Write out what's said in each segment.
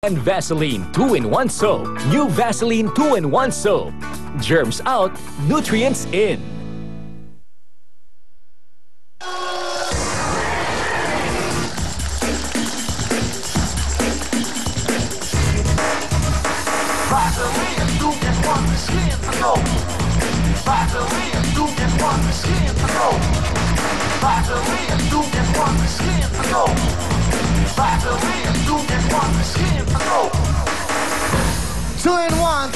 and Vaseline 2-in-1 Soap. New Vaseline 2-in-1 Soap. Germs out, nutrients in. Vaseline 2-in-1 Skin Soap. Vaseline 2-in-1 Skin Soap. Vaseline 2-in-1 Skin Soap. Vaseline 2-in-1 Skin Soap.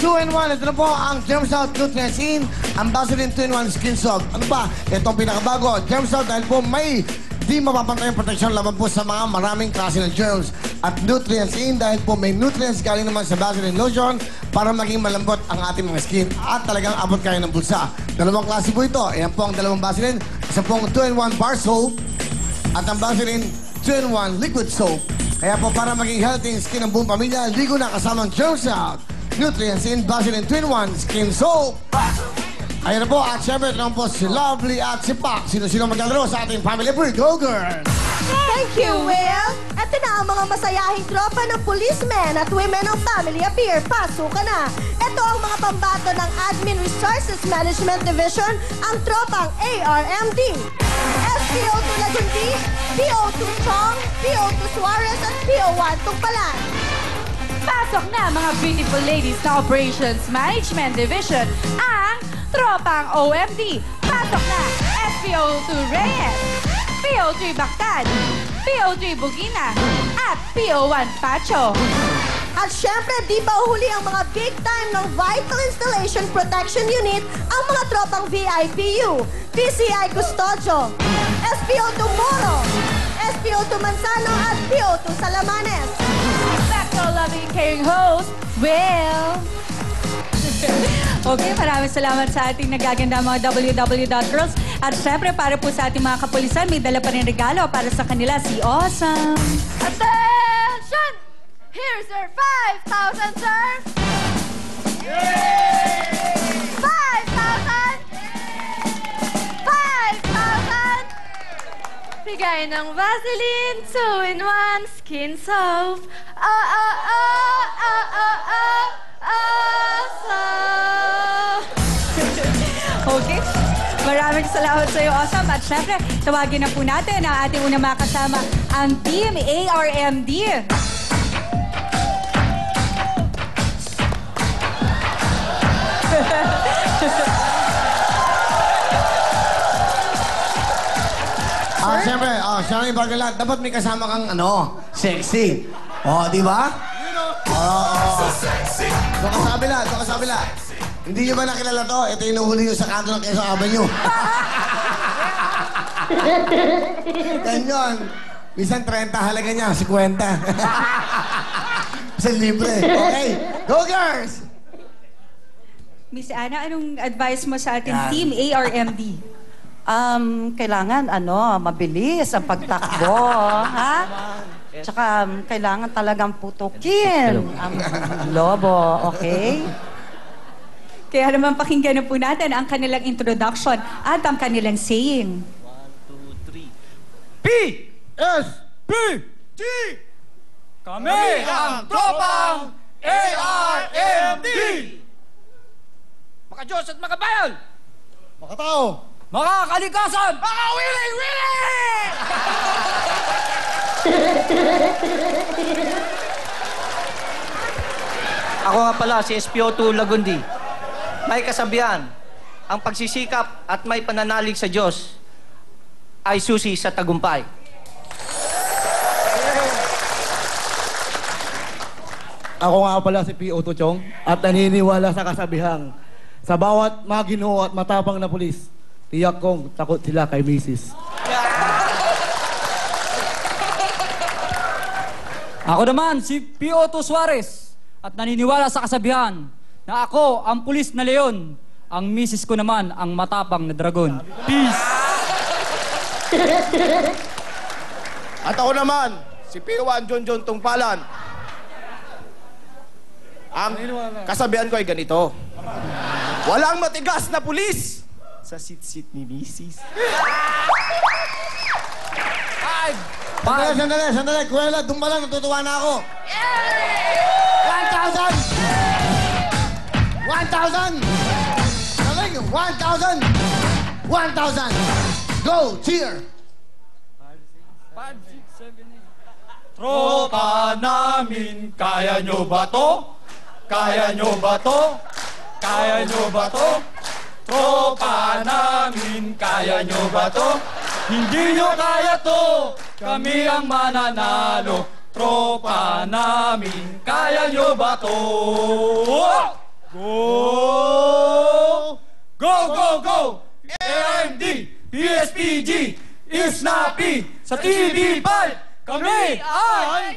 2-in-1. Ito na po ang Germs Out Nutrients In, ang Vaseline 2-in-1 Skin Soap. Ano ba? Itong pinakabago, Germs Out, dahil po may di mapapantay ang proteksyon laban po sa mga maraming klase ng germs. At Nutrients In, dahil po may nutrients galing naman sa Vaseline Lotion para maging malambot ang ating mga skin at talagang abot kayo ng bulsa. Dalawang klase po ito. Ayan po ang dalawang Vaseline. Isa pong 2-in-1 bar soap at ang Vaseline 2-in-1 liquid soap. Kaya po para maging healthy ang skin ng buong pamilya, ligo na kasamang Germs Out Nutrients In Vaseline 2-in-1 Skin Soap. Ayan na po, at syempre naman po si Lovely at si Pac. Sino-sino maglalaro sa ating Family Break? Go, girls! Thank you, Will! Ito na ang mga masayahing tropa ng policemen at women of family appear. Pasok ka na! Ito ang mga pambato ng Admin Resources Management Division, ang tropang ARMD. SPO2 Lagundi, PO2 Chong, PO2 Suarez at PO1 Tungpalan. Pasok na mga beautiful ladies na Operations Management Division, ang tropang OMD. Pasok na SPO2 Reyes, PO3 Bactan, PO3 Bugina, at PO1 Pacho. At syempre, di ba uhuli ang mga big time ng Vital Installation Protection Unit, ang mga tropang VIPU, PCI Custodio, SPO2 Moro, SPO2 Manzano at PO2 Salamanes. Back to our loving caring host, Will. Okay, maraming salamat sa ating nagaganda mga www.girls. At syempre, para po sa ating mga kapulisan, may dala pa rin regalo para sa kanila, si Awesome. Attention! Here's your 5,000, sir! 5,000! 5,000! Bigay ng Vaseline 2-in-1 Skin Soap. Okay. Maraming salamat sa iyo, Awesome. At syempre, tawagin na po natin ang ating unang makasama, ang Team ARMD. Siyempre, siyempre, bago lahat, dapat may kasama kang, sexy. Di ba? Doon ka sa kabila. Hindi nyo ba nakilala to? Ito yung nuhuli nyo sa kanto ng Quezon Avenue. Ganyan. Minsan 30, halaga niya, 50. Kasi libre. Okay, go girls! Miss Ana, anong advice mo sa ating Team ARMD? Kailangan, mabilis ang pagtakbo, ha? Tsaka, kailangan talagang putukin ang lobo, okay? Kaya naman pakinggan na po natin ang kanilang introduction at ang kanilang saying. 1, 2, 3. P-S-P-T! Kami ang tropang ARMD! Mga Diyos at mga bayan! Mga tao! Mga kalikasan! Mga wiling-wiling! Ako nga pala si SPO2 Lagundi. May kasabihan, ang pagsisikap at may pananalig sa Diyos ay susi sa tagumpay. Ako nga pala si PO2 Chong at naniniwala sa kasabihang sa bawat maginoo at matapang na pulis, tiyak kong takot sila kay Mrs. Ako naman si PO2 Suarez at naniniwala sa kasabihan na ako ang pulis na leon, ang misis ko naman ang matapang na dragon. Peace! At ako naman, si PO1 John Tungpalan. Ang kasabihan ko ay ganito. Walang matigas na pulis sa sit-sit ni Mrs. Sandali. Kuwela, doon pa lang, natutuwa na ako. 1,000! Galing! 1,000! 1,000! Go! Cheer! 5, 6, 7, 8. Tropa namin, kaya nyo ba to? Kaya nyo ba to? Kaya nyo ba to? Tropa namin, kaya nyo ba to? Hindi nyo kaya to, kami ang mananalo. Tropa namin, kaya nyo ba to? Go! Go, go, go! AMD, PSPG, Snappy, sa TV5, kami ay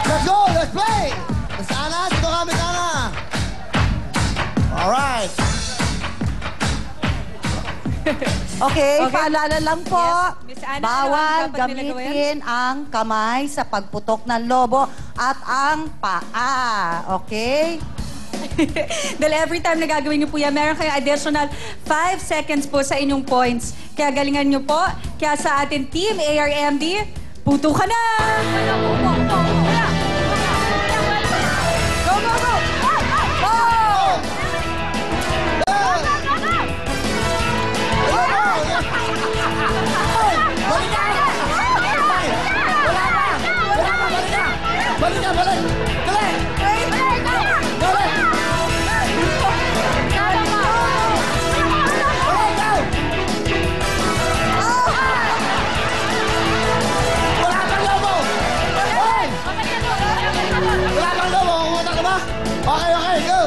Let's go! Let's play! Miss Ana, dito ka, Miss Ana! Alright. Okay, paalala lang po. Yes, Miss Ana, Bawal ano ang dapat nila gamitin ang kamay sa pagputok ng lobo at ang paa. Okay? Dahil every time na gagawin niyo po yan, meron kayong additional 5 seconds po sa inyong points. Kaya galingan niyo po. Kaya sa ating team, ARMD, puto ka na! Go, go, go! Go! Balik ka, balik! Dali! Dali! Wala kang lobo! Hoy! Wala kang lobo! Kumunta ka ba? Okay, okay, go!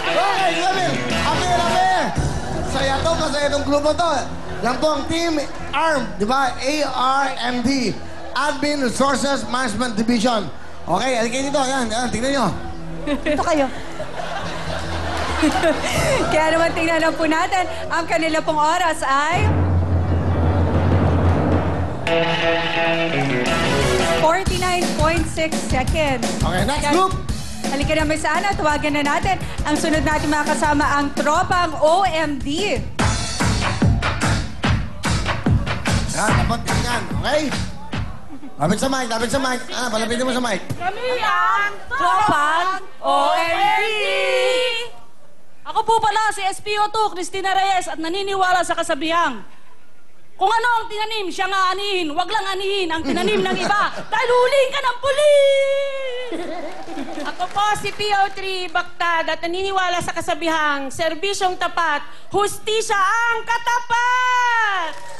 Okay, Glamir! Amir, Amir! Saya to kasi itong grupo to. Yan po ang Team ARM, di ba? ARMD. Admin Resources Management Division. Okay, halika dito. Yan, yan, tingnan nyo. Ito kayo. Kaya naman tingnan lang po natin, ang kanila pong oras ay 49.6 seconds. Okay, next group. Halika na, Miss Ana, tawagan na natin ang sunod natin mga kasama, ang tropang OMD. Yan, dapat ganyan. Okay? Lapit sa mic, lapit sa mic. Ah, palapitin mo sa mic. Kami ang tropang OMD! Ako po pala si SPO2, Cristina Reyes, at naniniwala sa kasabihang, kung ano ang tinanim, siya nga anihin. Huwag lang anihin ang tinanim ng iba dahil huling ka ng pulis! Ako po si PO3 Baktad at naniniwala sa kasabihang, serbisyong tapat, hustisya ang katapat!